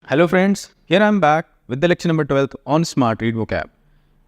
Hello friends, here I am back with the lecture number 12 on smart read vocab.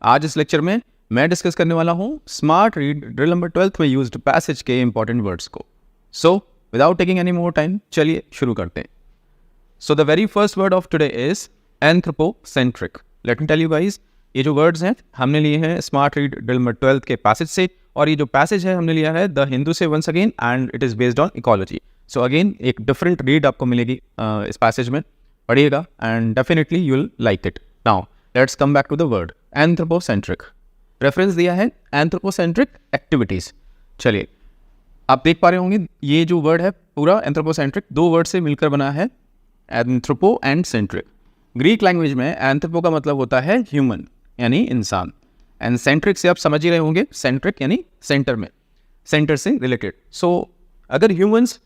आज इस lecture में मैं discuss करने वाला हूँ स्मार्ट रीड ड्रिल नंबर 12 में यूज्ड पैसेज के इंपॉर्टेंट वर्ड्स को। So without taking any more time, चलिए शुरू करते हैं। So the very first word of today is anthropocentric. Let me tell you guys, ये जो वर्ड्स हैं हमने लिए हैं स्मार्ट रीड ड्रिल नंबर 12 के पैसेज से, और ये जो पैसेज है हमने लिया है द हिंदू से once again, and it is based on ecology. So again एक डिफरेंट रीड आपको मिलेगी इस पैसेज में, पढ़िएगा and definitely you will like it. Now let's come back to the word anthropocentric. Reference दिया है एंथ्रोपोसेंट्रिक एक्टिविटीज़। चलिए, आप देख पा रहे होंगे ये जो वर्ड है पूरा एंथ्रोपोसेंट्रिक दो वर्ड से मिलकर बना है, anthropo and centric. Greek language में एंथ्रोपो का मतलब होता है ह्यूमन यानी इंसान, एंड सेंट्रिक से आप समझ ही रहे होंगे, सेंट्रिक यानी सेंटर में, सेंटर से रिलेटेड। सो अगर ह्यूमंस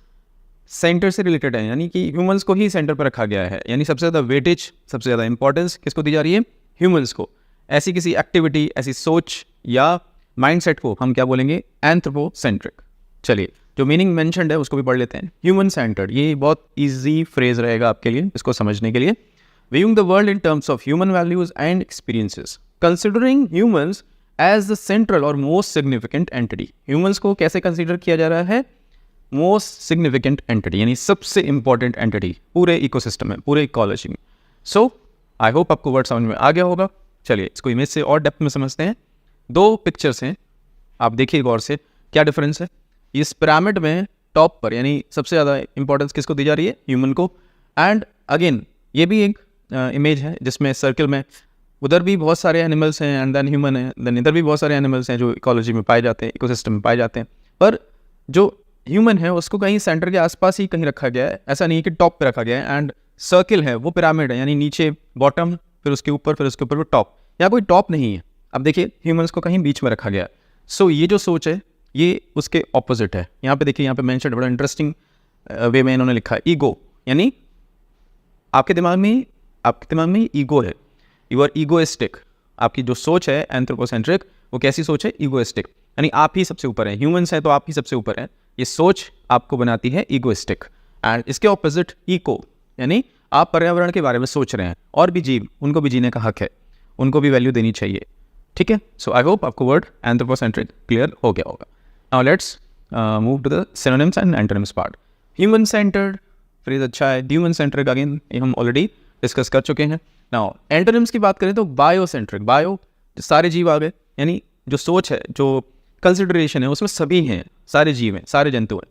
सेंटर से रिलेटेड है यानी कि ह्यूमंस को ही सेंटर पर रखा गया है, यानी सबसे ज़्यादा वेटेज, सबसे ज़्यादा इंपॉर्टेंस किसको दी जा रही है? ह्यूमंस को। ऐसी किसी एक्टिविटी, ऐसी सोच या माइंडसेट को हम क्या बोलेंगे? एंथ्रोपोसेंट्रिक। चलिए, जो मीनिंग मेंशन्ड है उसको भी पढ़ लेते हैं। ह्यूमन सेंटर्ड, ये बहुत ईजी फ्रेज रहेगा आपके लिए इसको समझने के लिए। Viewing the world in terms of human values and experiences, considering humans as the central और मोस्ट सिग्निफिकेंट एंटिटी। ह्यूमंस को कैसे कंसिडर किया जा रहा है? मोस्ट सिग्निफिकेंट एंटिटी, यानी सबसे इंपॉर्टेंट एंटिटी पूरे इकोसिस्टम में, पूरे इकोलॉजी में। सो आई होप आपको वर्ड समझ में आ गया होगा। चलिए, इसको इमेज से और डेप्थ में समझते हैं। दो पिक्चर्स हैं, आप देखिए गौर से, क्या डिफरेंस है। इस पिरामिड में टॉप पर यानी सबसे ज़्यादा इंपॉर्टेंस किसको दी जा रही है? ह्यूमन को। एंड अगेन ये भी एक इमेज है जिसमें सर्कल में उधर भी बहुत सारे एनिमल्स हैं एंड देन ह्यूमन है, देन इधर भी बहुत सारे एनिमल्स हैं जो इकोलॉजी में पाए जाते हैं, इकोसिस्टम में पाए जाते हैं। पर जो ह्यूमन है उसको कहीं सेंटर के आसपास ही कहीं रखा गया है, ऐसा नहीं है कि टॉप पे रखा गया है। एंड सर्किल है, वो पिरामिड है, यानी नीचे बॉटम, फिर उसके ऊपर, फिर उसके ऊपर वो टॉप। यहाँ कोई टॉप नहीं है। अब देखिए, ह्यूमंस को कहीं बीच में रखा गया है। सो ये जो सोच है ये उसके ऑपोजिट है। यहाँ पे देखिए, यहाँ पे मेंशन बड़ा इंटरेस्टिंग वे में इन्होंने लिखा है ईगो, यानी आपके दिमाग में ईगो है, यू आर ईगोइस्टिक। आपकी जो सोच है एंथ्रोपोसेंट्रिक, वो कैसी सोच है? ईगोइस्टिक, यानी आप ही सबसे ऊपर हैं। ह्यूमंस हैं तो आप ही सबसे ऊपर हैं। ये सोच आपको बनाती है ईगोइस्टिक। एंड इसके ऑपोजिट इको, यानी आप पर्यावरण के बारे में सोच रहे हैं, और भी जीव, उनको भी जीने का हक है, उनको भी वैल्यू देनी चाहिए। ठीक है। सो आई होप आपको वर्ड एंथ्रोपोसेंट्रिक क्लियर हो गया होगा। Now let's move to the synonyms and antonyms part. Human centered phrase अच्छा है, ह्यूमन सेंट्रिक अगेन ये हम ऑलरेडी डिस्कस कर चुके हैं। नाउ एंटोनिम्स की बात करें तो बायोसेंट्रिक, बायो सारे जीव आ गए, यानी जो सोच है, जो कंसिडरेशन है, उसमें सभी हैं, सारे जीव हैं, सारे जंतु हैं।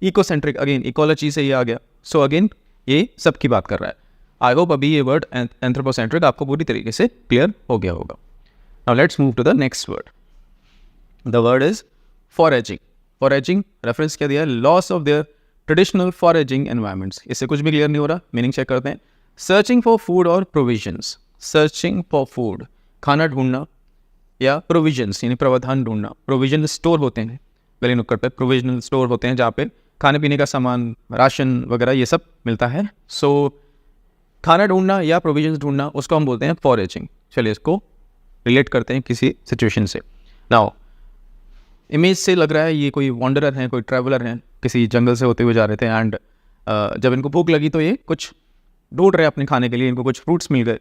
इकोसेंट्रिक अगेन इकोलॉजी से ये आ गया। सो अगेन ये सब की बात कर रहा है। आई होप अभी ये वर्ड एंथ्रोपोसेंट्रिक आपको पूरी तरीके से क्लियर हो गया होगा। Now let's move to the next word. The word is foraging. Foraging reference क्या दिया है? Loss of their traditional foraging environments. इससे कुछ भी क्लियर नहीं हो रहा, मीनिंग चेक करते हैं। सर्चिंग फॉर फूड और प्रोविजंस। सर्चिंग फॉर फूड, खाना ढूंढना, या प्रोविजंस यानी प्रावधान ढूंढना। प्रोविजन स्टोर होते हैं, गली नुक्कड़ पे प्रोविजनल स्टोर होते हैं जहाँ पे खाने पीने का सामान, राशन वगैरह ये सब मिलता है। सो खाना ढूंढना या प्रोविजंस ढूंढना, उसको हम बोलते हैं फॉरेजिंग। चलिए, इसको रिलेट करते हैं किसी सिचुएशन से। नाउ इमेज से लग रहा है ये कोई वॉन्डरर हैं, कोई ट्रैवलर हैं, किसी जंगल से होते हुए जा रहे थे, एंड जब इनको भूख लगी तो ये कुछ ढूंढ रहे हैं अपने खाने के लिए। इनको कुछ फ्रूट्स मिल गए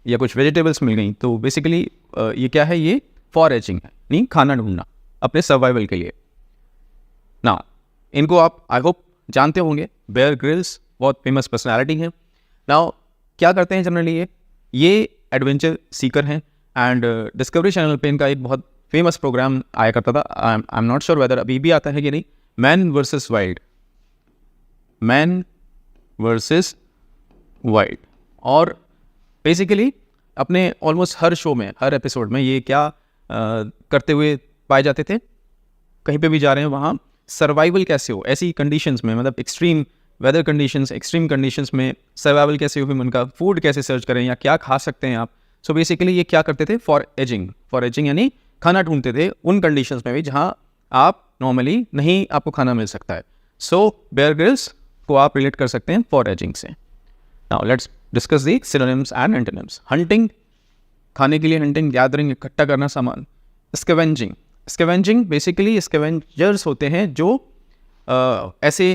या कुछ वेजिटेबल्स मिल गई, तो बेसिकली ये क्या है? ये फॉरेजिंग है, नहीं खाना ढूंढना अपने सर्वाइवल के लिए। ना इनको आप आई होप जानते होंगे, बेयर ग्रिल्स बहुत फेमस पर्सनालिटी हैं। नाउ क्या करते हैं जनरली? ये एडवेंचर सीकर हैं, एंड डिस्कवरी चैनल पे इनका एक बहुत फेमस प्रोग्राम आया करता था। I am not sure whether अभी भी आता है कि नहीं, man versus wild, man versus wild. और बेसिकली अपने ऑलमोस्ट हर शो में, हर एपिसोड में ये क्या करते हुए पाए जाते थे? कहीं पे भी जा रहे हैं वहाँ सर्वाइवल कैसे हो ऐसी कंडीशंस में, मतलब extreme weather conditions, extreme conditions में सर्वाइवल कैसे हो, उनका फूड कैसे सर्च करें या क्या खा सकते हैं आप। सो बेसिकली ये क्या करते थे? फॉरेजिंग यानी खाना ढूंढते थे उन कंडीशंस में भी जहाँ आप नॉर्मली नहीं, आपको खाना मिल सकता है। सो बेयर ग्रिल्स को आप रिलेट कर सकते हैं फॉरेजिंग से। Now let's discuss the synonyms and antonyms. Hunting, खाने के लिए हंटिंग, गैदरिंग इकट्ठा करना सामान। स्कैवेंजिंग, स्कैवेंजिंग बेसिकली स्कैवेंजर्स होते हैं जो ऐसे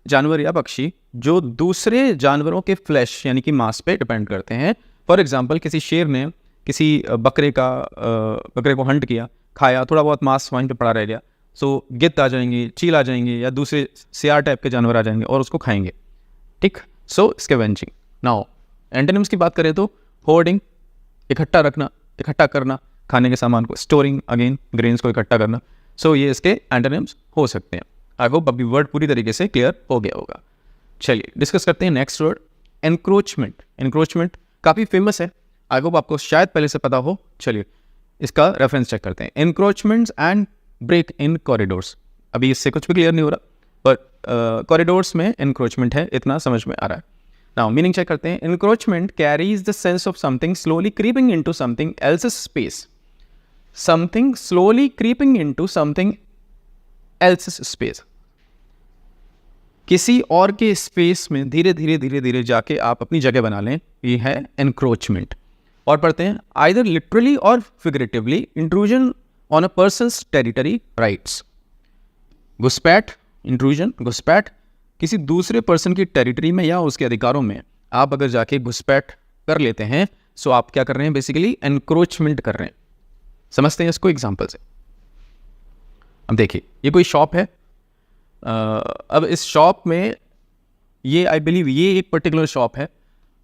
जानवर या पक्षी जो दूसरे जानवरों के फ्लैश यानी कि मांस पे डिपेंड करते हैं। फॉर एग्जांपल किसी शेर ने किसी बकरे को हंट किया, खाया, थोड़ा बहुत मांस वहीं पे पड़ा रह गया, सो गिद्ध आ जाएंगे, चील आ जाएंगे या दूसरे सियार टाइप के जानवर आ जाएंगे और उसको खाएंगे। ठीक, सो स्कैवेंजिंग। नाउ एंटोनिम्स की बात करें तो होर्डिंग, इकट्ठा रखना, इकट्ठा करना खाने के सामान को, स्टोरिंग अगेन ग्रेन्स को इकट्ठा करना। सो ये इसके एंटोनिम्स हो सकते हैं। आई होप अभी वर्ड पूरी तरीके से क्लियर हो गया होगा। चलिए डिस्कस करते हैं नेक्स्ट वर्ड, एनक्रोचमेंट। एनक्रोचमेंट काफ़ी फेमस है, आई होप आपको शायद पहले से पता हो। चलिए इसका रेफरेंस चेक करते हैं। Encroachments and break in corridors. अभी इससे कुछ भी क्लियर नहीं हो रहा, पर कॉरिडोर्स में एनक्रोचमेंट है, इतना समझ में आ रहा है। नाउ मीनिंग चेक करते हैं। Encroachment carries the sense of something slowly creeping into something else's space. Something slowly creeping into something else's space, किसी और के स्पेस में धीरे धीरे जाके आप अपनी जगह बना लें, ये है एनक्रोचमेंट। और पढ़ते हैं आइदर लिटरली और figuratively intrusion on a persons territory rights. घुसपैठ, इंट्रूजन, घुसपैठ किसी दूसरे पर्सन की टेरिटरी में या उसके अधिकारों में आप अगर जाके घुसपैठ कर लेते हैं, सो आप क्या कर रहे हैं, बेसिकली एनक्रोचमेंट कर रहे हैं। समझते हैं इसको एग्जांपल से। अब देखिए ये कोई शॉप है, अब इस शॉप में ये आई बिलीव ये एक पर्टिकुलर शॉप है।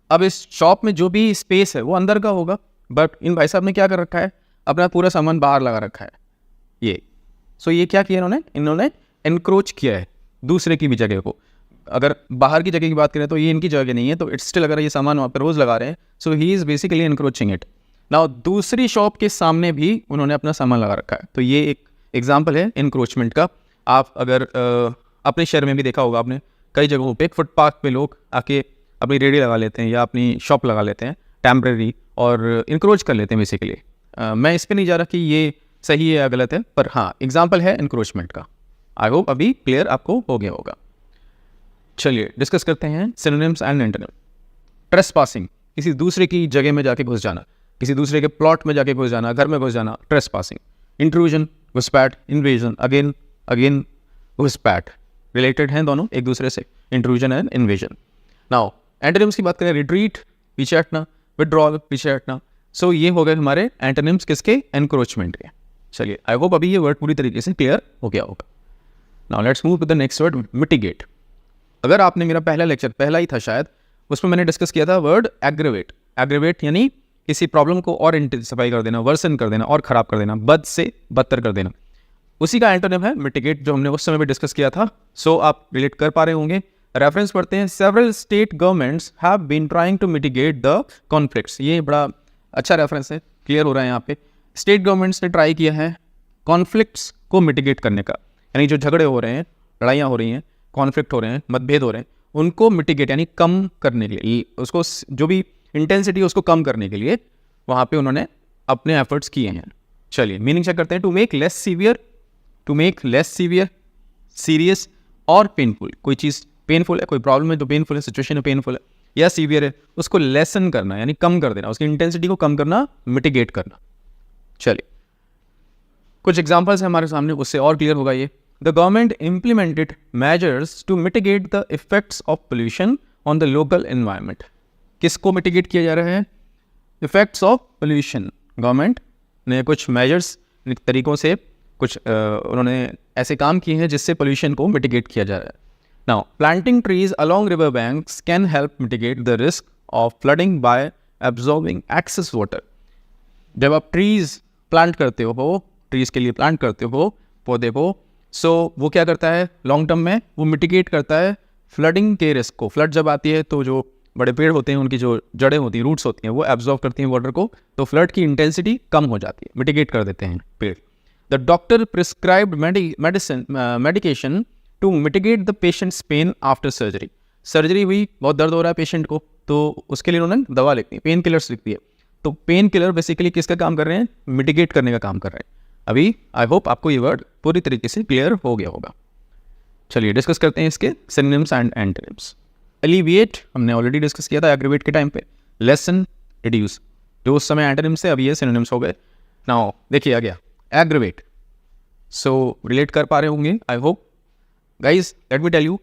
अब इस शॉप में जो भी स्पेस है वो अंदर का होगा, बट इन भाई साहब ने क्या कर रखा है, अपना पूरा सामान बाहर लगा रखा है ये। सो ये क्या किया इन्होंने एनक्रोच किया है दूसरे की भी जगह को। अगर बाहर की जगह की बात करें तो ये इनकी जगह नहीं है, तो इट्स स्टिल अगर ये सामान वहाँ पर रोज़ लगा रहे हैं, so he is basically encroaching it. Now दूसरी शॉप के सामने भी उन्होंने अपना सामान लगा रखा है, तो ये एक एग्जाम्पल है एनक्रोचमेंट का। आप अगर अपने शहर में भी देखा होगा आपने, कई जगहों पे फुटपाथ पे लोग आके अपनी रेडी लगा लेते हैं या अपनी शॉप लगा लेते हैं टेम्परेरी, और इंक्रोच कर लेते हैं बेसिकली। मैं इस पर नहीं जा रहा कि ये सही है या गलत है, पर हाँ एग्जाम्पल है इंक्रोचमेंट का। आई होप अभी क्लियर आपको हो गया होगा। चलिए डिस्कस करते हैं सिनोनिम्स एंड एंटोनिम। ट्रेसपासिंग, किसी दूसरे की जगह में जाके घुस जाना, किसी दूसरे के प्लॉट में जाके घुस जाना, घर में घुस जाना, ट्रेसपासिंग। इंट्रूजन, घुसपैठ, इन्वेजन, अगेन घुसपैठ, रिलेटेड हैं दोनों एक दूसरे से, intrusion and invasion. Now antonyms की बात करें, रिट्रीट, पीछे हटना, विड्रॉल, पीछे हटना। सो ये हो गए हमारे एंटोनिम्स किसके, एनक्रोचमेंट के। चलिए आई होप अभी ये वर्ड पूरी तरीके से क्लियर हो गया होगा। Now let's move to the next word, mitigate. अगर आपने मेरा पहला लेक्चर, पहला ही था शायद, उसमें मैंने डिस्कस किया था वर्ड एग्रेवेट। एग्रेवेट यानी किसी प्रॉब्लम को और इंटेंसिफाई कर देना, वर्सन कर देना और ख़राब कर देना, बद से बदतर कर देना। उसी का एंटोनिम है मिटिगेट, जो हमने उस समय भी डिस्कस किया था। सो आप रिलेट कर पा रहे होंगे। रेफरेंस पढ़ते हैं, several state governments have been trying to mitigate the conflicts. ये बड़ा अच्छा रेफरेंस है, क्लियर हो रहा है यहाँ पे। स्टेट गवर्नमेंट्स ने ट्राई किया है कॉन्फ्लिक्ट्स को मिटिगेट करने का, यानी जो झगड़े हो रहे हैं, लड़ाइयाँ हो रही हैं, कॉन्फ्लिक्ट हो रहे हैं, मतभेद हो रहे हैं, उनको मिटिगेट यानी कम करने के लिए, उसको जो भी इंटेंसिटी है उसको कम करने के लिए वहाँ पे उन्होंने अपने एफर्ट्स किए हैं। चलिए मीनिंग चेक करते हैं। To make less severe, to make less severe, serious और पेनफुल। कोई चीज़ पेनफुल है, कोई प्रॉब्लम है तो पेनफुल है, सिचुएशन है पेनफुल है या सीवियर है, उसको लेसन करना यानी कम कर देना, उसकी इंटेंसिटी को कम करना, मिटिगेट करना। चलिए कुछ एग्जांपल्स हैं हमारे सामने, उससे और क्लियर होगा ये। The government implemented measures to mitigate the effects of pollution on the local environment. किसको मिटिगेट किया जा रहा है, इफेक्ट्स ऑफ पोल्यूशन। गवर्नमेंट ने कुछ मेजर्स, तरीकों से कुछ उन्होंने ऐसे काम किए हैं जिससे पोल्यूशन को मिटिगेट किया जा रहा है। Now planting trees along river banks can help mitigate the risk of flooding bye absorbing excess water. जब आप ट्रीज प्लांट करते हो, ट्रीज के लिए प्लांट करते हो पौधे को, सो वो क्या करता है लॉन्ग टर्म में, वो मिटिगेट करता है फ्लडिंग के रिस्क को। फ्लड जब आती है तो जो बड़े पेड़ होते हैं उनकी जो जड़ें होती हैं, रूट्स होती हैं, वो एब्जॉर्ब करती हैं वाटर को, तो फ्लड की इंटेंसिटी कम हो जाती है, मिटिगेट कर देते हैं पेड़। The doctor prescribed medication to mitigate the patient's pain after surgery. Surgery हुई, बहुत दर्द हो रहा है पेशेंट को, तो उसके लिए उन्होंने दवा लिखती है, पेन किलर्स लिखती है। तो पेन किलर बेसिकली किसका काम कर रहे हैं, मिटिगेट करने का काम कर रहे हैं। अभी आई होप आपको ये वर्ड पूरी तरीके से क्लियर हो गया होगा। चलिए डिस्कस करते हैं इसके सिनोनिम्स एंड एंटोनिम्स। एलिविएट हमने ऑलरेडी डिस्कस किया था एग्रीवेट के टाइम पे। लेसन, रिड्यूस, जो उस समय एंटोनिम्स से, अब ये सिनोनिम्स हो गए। नाउ देखिए आ गया एग्रीवेट। सो रिलेट कर पा रहे होंगे I hope. Guys let me tell you,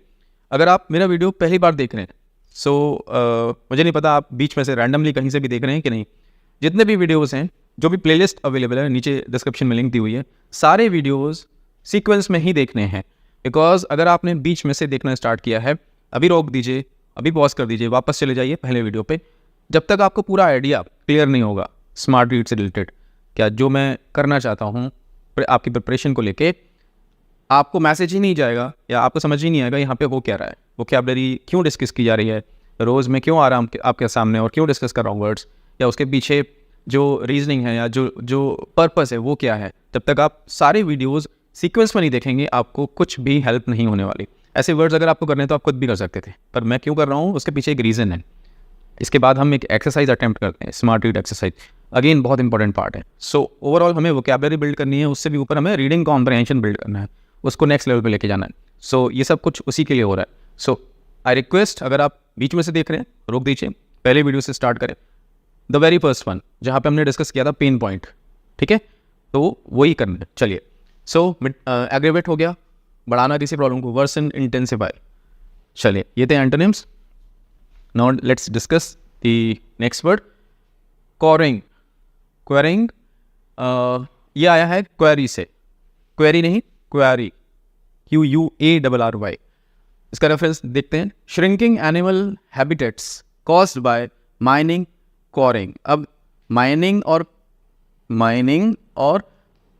अगर आप मेरा वीडियो पहली बार देख रहे हैं, सो मुझे नहीं पता आप बीच में से रैंडमली कहीं से भी देख रहे हैं कि नहीं, जितने भी वीडियोस हैं, जो भी प्लेलिस्ट अवेलेबल है, नीचे डिस्क्रिप्शन में लिंक दी हुई है, सारे वीडियोस सीक्वेंस में ही देखने हैं। बिकॉज अगर आपने बीच में से देखना स्टार्ट किया है, अभी रोक दीजिए, अभी पॉज कर दीजिए, वापस चले जाइए पहले वीडियो पे। जब तक आपको पूरा आइडिया क्लियर नहीं होगा स्मार्ट रीड से रिलेटेड, क्या जो मैं करना चाहता हूँ आपकी प्रिपरेशन को लेके, आपको मैसेज ही नहीं जाएगा या आपको समझ ही नहीं आएगा यहाँ पे हो क्या रहा है, वोकैबुलरी क्यों डिस्कस की जा रही है, रोज़ में क्यों आ रहा हूँ आपके सामने और क्यों डिस्कस कर रहा हूँ वर्ड्स, या उसके पीछे जो रीजनिंग है या जो पर्पस है वो क्या है। जब तक आप सारे वीडियोस सीक्वेंस में नहीं देखेंगे, आपको कुछ भी हेल्प नहीं होने वाली। ऐसे वर्ड्स अगर आपको करने हैं तो आप खुद भी कर सकते थे, पर मैं क्यों कर रहा हूँ उसके पीछे एक रीज़न है। इसके बाद हम एक एक्सरसाइज अटैम्प्ट करते हैं, स्मार्ट रीड एक्सरसाइज, अगेन बहुत इंपॉर्टेंट पार्ट है। सो ओवरऑल हमें वोकैबुलरी बिल्ड करनी है, उससे भी ऊपर हमें रीडिंग कॉम्प्रहेंशन बिल्ड करना है, उसको नेक्स्ट लेवल पे लेके जाना है। सो ये सब कुछ उसी के लिए हो रहा है। सो आई रिक्वेस्ट, अगर आप बीच में से देख रहे हैं रोक दीजिए, पहले वीडियो से स्टार्ट करें, द वेरी फर्स्ट वन जहाँ पे हमने डिस्कस किया था पेन पॉइंट, ठीक है, तो वही करना है। चलिए, सो एग्रेवेट हो गया, बढ़ाना किसी प्रॉब्लम को, वर्सन, इंटेंसिफाई। चलिए, ये थे antonyms. Now let's discuss the next word, quarrying. Quarrying ये आया है क्वेरी से, क्वेरी नहीं क्वेरी, QUARRY। इसका रेफरेंस देखते हैं, shrinking animal habitats caused by mining, quarrying. अब माइनिंग और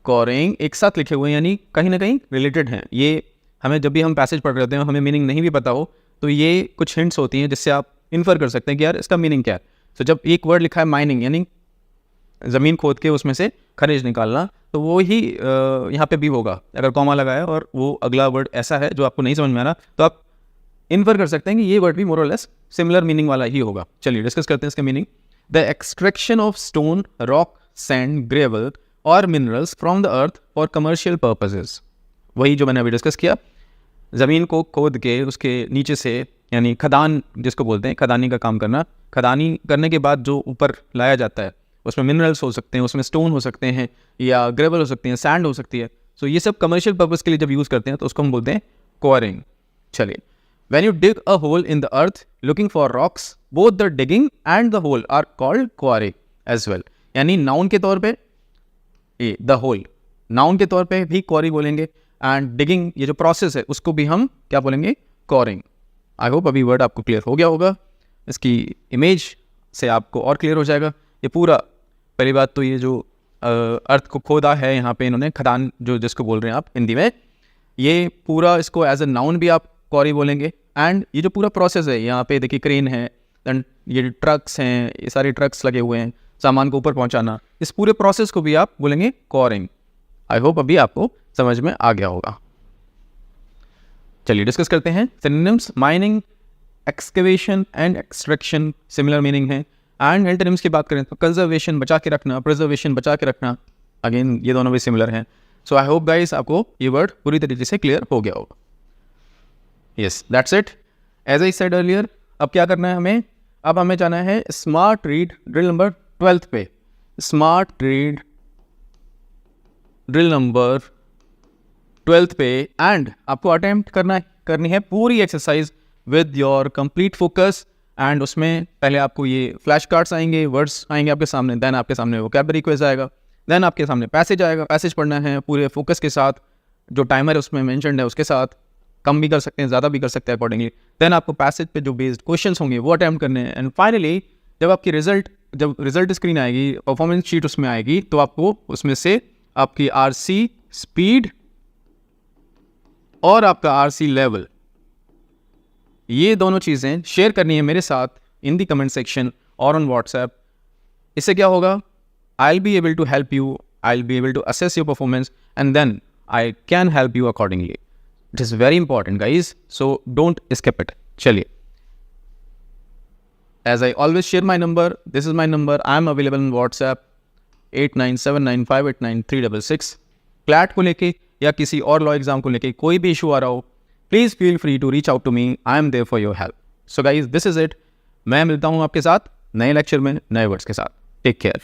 क्वेरिंग एक साथ लिखे हुए हैं, यानी कहीं ना कहीं रिलेटेड हैं। ये हमें जब भी हम पैसेज पढ़ रहे होते हैं, हमें मीनिंग नहीं भी पता हो, तो ये कुछ हिंट्स होती हैं जिससे आप इन्फर कर सकते हैं कि यार इसका मीनिंग क्या है। तो जब एक वर्ड लिखा है माइनिंग, यानी ज़मीन खोद के उसमें से खनिज निकालना, तो वो ही यहाँ पे भी होगा। अगर कॉमा लगाया और वो अगला वर्ड ऐसा है जो आपको नहीं समझ में आ रहा, तो आप इन्फर कर सकते हैं कि ये वर्ड भी मोर और लेस सिमिलर मीनिंग वाला ही होगा। चलिए डिस्कस करते हैं इसका meaning. The extraction of stone, rock, sand, gravel और minerals from the earth for commercial purposes. वही जो मैंने अभी डिस्कस किया, ज़मीन को खोद के उसके नीचे से, यानी खदान जिसको बोलते हैं, खदानी का काम करना। खदानी करने के बाद जो ऊपर लाया जाता है, उसमें मिनरल्स हो सकते हैं, उसमें स्टोन हो सकते हैं, या ग्रेवल हो सकती हैं, सैंड हो सकती है। सो ये सब कमर्शियल पर्पज़ के लिए जब यूज़ करते हैं तो उसको हम बोलते हैं क्वेरिंग। चलिए, when you dig a hole in the earth looking for rocks, both the digging and the hole are called quarry as well. यानी नाउन के तौर पे द होल, नाउन के तौर पे भी क्वेरी बोलेंगे, एंड डिगिंग ये जो प्रोसेस है उसको भी हम क्या बोलेंगे, क्वेरिंग। आई होप अभी वर्ड आपको क्लियर हो गया होगा, इसकी इमेज से आपको और क्लियर हो जाएगा। ये पूरा, पहली बात तो ये जो अर्थ को खोदा है यहाँ पे इन्होंने, खदान जो जिसको बोल रहे हैं आप हिंदी में, ये पूरा इसको एज ए नाउन भी आप क्वेरी बोलेंगे। एंड ये जो पूरा प्रोसेस है, यहाँ पे देखिए क्रेन है, देन ये ट्रक्स हैं, ये सारे ट्रक्स लगे हुए हैं सामान को ऊपर पहुँचाना, इस पूरे प्रोसेस को भी आप बोलेंगे क्वेरिंग। आई होप अभी आपको समझ में आ गया होगा। चलिए डिस्कस करते हैं synonyms. Mining, excavation and extraction similar meaning है। एंड एंटोनिम्स की बात करें तो कंजर्वेशन बचा के रखना, प्रिजर्वेशन बचा के रखना, अगेन ये दोनों भी सिमिलर हैं। सो आई होप गाइस आपको ये वर्ड पूरी तरीके से क्लियर हो गया होगा। Yes, that's it. As I said earlier, अब क्या करना है हमें, अब हमें जाना है स्मार्ट रीड ड्रिल नंबर 12 पे। स्मार्ट रीड ड्रिल नंबर 12 पे, एंड आपको अटेम्प्ट करनी है पूरी exercise with your complete focus. And उसमें पहले आपको ये फ्लैश कार्ड्स आएंगे, वर्ड्स आएंगे आपके सामने, देन आपके सामने वोकैबुलरी क्विज आएगा, देन आपके सामने पैसेज आएगा, पैसेज पढ़ना है पूरे फोकस के साथ, जो टाइमर है उसमें मेंशन्ड है उसके साथ, कम भी कर सकते हैं, ज़्यादा भी कर सकते हैं अकॉर्डिंगली। देन आपको पैसेज पे जो बेस्ड क्वेश्चंस होंगे वो अटेम्प्ट करने हैं। एंड फाइनली जब आपकी रिजल्ट स्क्रीन आएगी, परफॉर्मेंस शीट उसमें आएगी, तो आपको उसमें से आपकी RC स्पीड और आपका RC लेवल, ये दोनों चीज़ें शेयर करनी है मेरे साथ इन दी कमेंट सेक्शन और ऑन व्हाट्सएप। इससे क्या होगा, I will be able to help you, I will be able to assess your performance, and then I can help you accordingly. It is very important guys, so don't skip it. चलिए, as I always share my number, this is my number, I am available in WhatsApp 8979589366। CLAT को लेके या किसी और law exam को लेके कोई भी इशू आ रहा हो, please feel free to reach out to me, I am there for your help. So guys, this is it. मैं मिलता हूँ आपके साथ नए लेक्चर में नए वर्ड्स के साथ। Take care.